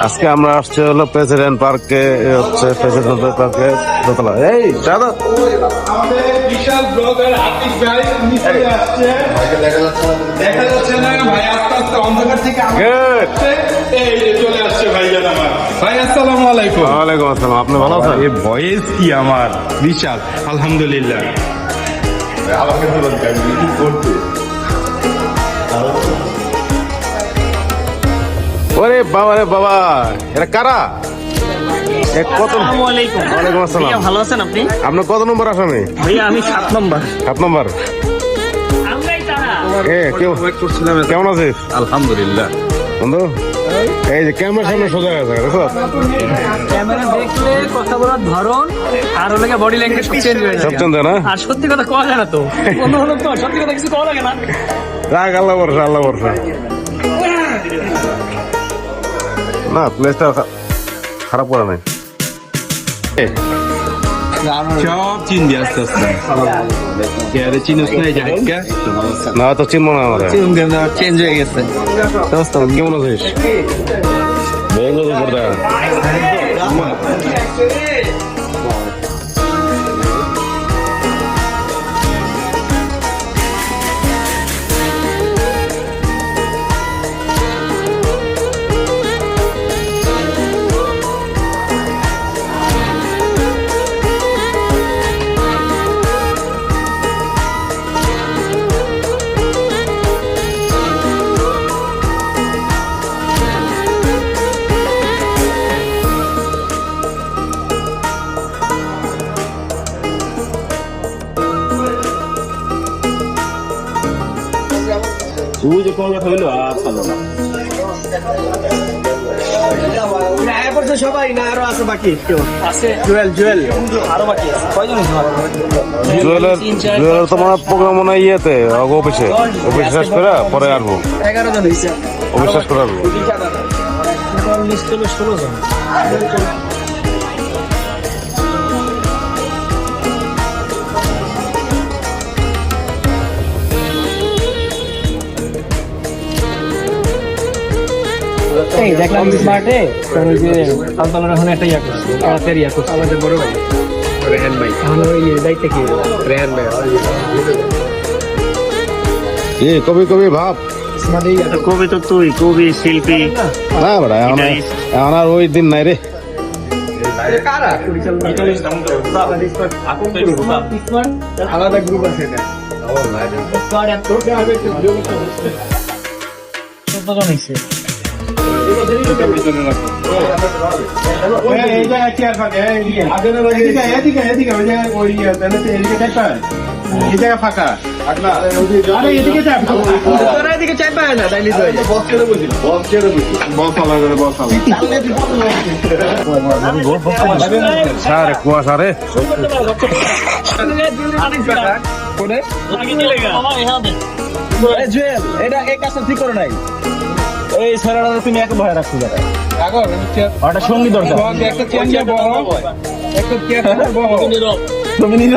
আজকে আমরা আসছি হলো প্রেসিডেন্ট পার্কে, হচ্ছে প্রেসিডেন্ট পার্কে দোতলা। এই দাদা আমাদের বিশাল ব্লগার আতিক ভাই উনি চলে আসছে। দেখা যাচ্ছে না ভাই, আস্তে আস্তে অন্ধকার থেকে এই যে চলে আসছে ভাইজান আমার। ভাই আসসালামু আলাইকুম। ওয়ালাইকুম আসসালাম। আপনি ভালো আছেন? এই ভয়েস কি আমার বিশাল, আলহামদুলিল্লাহ। আমাকে করতে ওরে বাবা রে বাবা, এটা কারা? কত? আসসালামুয়ালাইকুম। ওয়ালাইকুম আসসালাম। ভাইয়া ভালো আছেন আপনি? আপনার কত নম্বর আসামি? ভাইয়া আমি 7 নম্বর। 7 নম্বর। কেমন আছিস? আলহামদুলিল্লাহ। বন্ধু এই যে ক্যামেরার সামনে সোজা গেছে, দেখো ক্যামেরা দেখলে কথা বলার ধরন আর হলো বডি ল্যাঙ্গুয়েজ সব চেঞ্জ হয়ে যায়। সব চেঞ্জ হয় না? আর সত্যি কথা কওয়া যায় না তো। অন্য হলো তো সত্যি কথা কিছু কওয়া লাগে না। রাগ, আল্লাহ ভরসা, আল্লাহ ভরসা। না প্লেসটা খারাপ করা নাই। সব চিন দিয়ে আস্তে আস্তে চিনুস নাই যায় না তো চিনবো না আমরা। চেঞ্জ হয়ে গেছে। কেমন আছিস? বললো তো পর্দা। সবাই না আরো আছে বাকি আছে। জুয়েল আরো বাকি আছে। কয়জন জুয়েলের তোমার প্রোগ্রাম মনে হয় ইয়েতে অফিসে শেষ করে পরে আসবো। 11 জন হয়েছে। অফিস শেষ করে আসবো। লিস্ট হলো 16 জন। এই দেখলাম স্মার্টে ওই যে সালতানের ওখানে একটা ইয়া করছে, কারাতের ইয়া করছে আমাদের বড় ভাই রেহান ভাই। এখন ওই দায়িত্ব কি রেহান ভাই কবি কবি ভাব কবি তো তুই কবি শিল্পী না বেড়া, এখন আর ওই দিন নাই রে। আলাদা গ্রুপ আছে না। ফাঁকা এদিকে চাই পায় না। সারে কুয়াশা রে। এটা এই কাজটা ঠিক করে নাই। এই ছেলেটা তুমি একে ভয় রাখছো ওটা সঙ্গী দরকার। তুমি নিল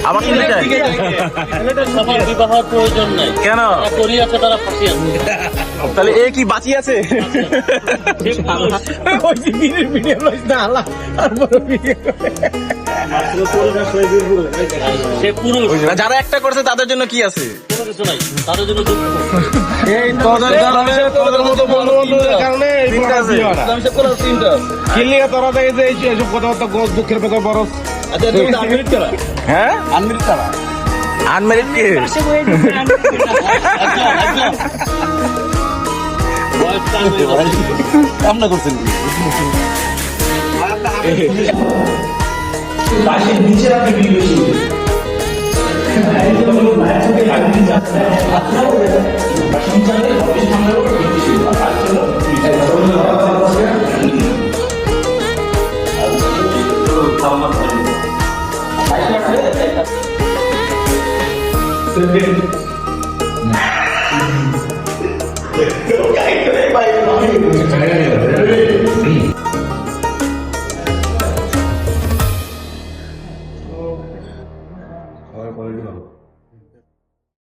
আমার বিবাহের প্রয়োজন নাই। কেন আছে তারা ফাঁসি আছে? তাহলে এ কি বাঁচি আছে? যারা একটা করছে তাদের জন্য কি আছে? তাদের জন্য মতো বন্ধু বান্ধবের কারণে কিনলিয়া তোরা দেখে যে এইসব কথাবার্তা দুঃখের কথা বড়। হ্যাঁ আনমেরিট তারা আনমেরিট কি কামনা করছেন পরে দিলাম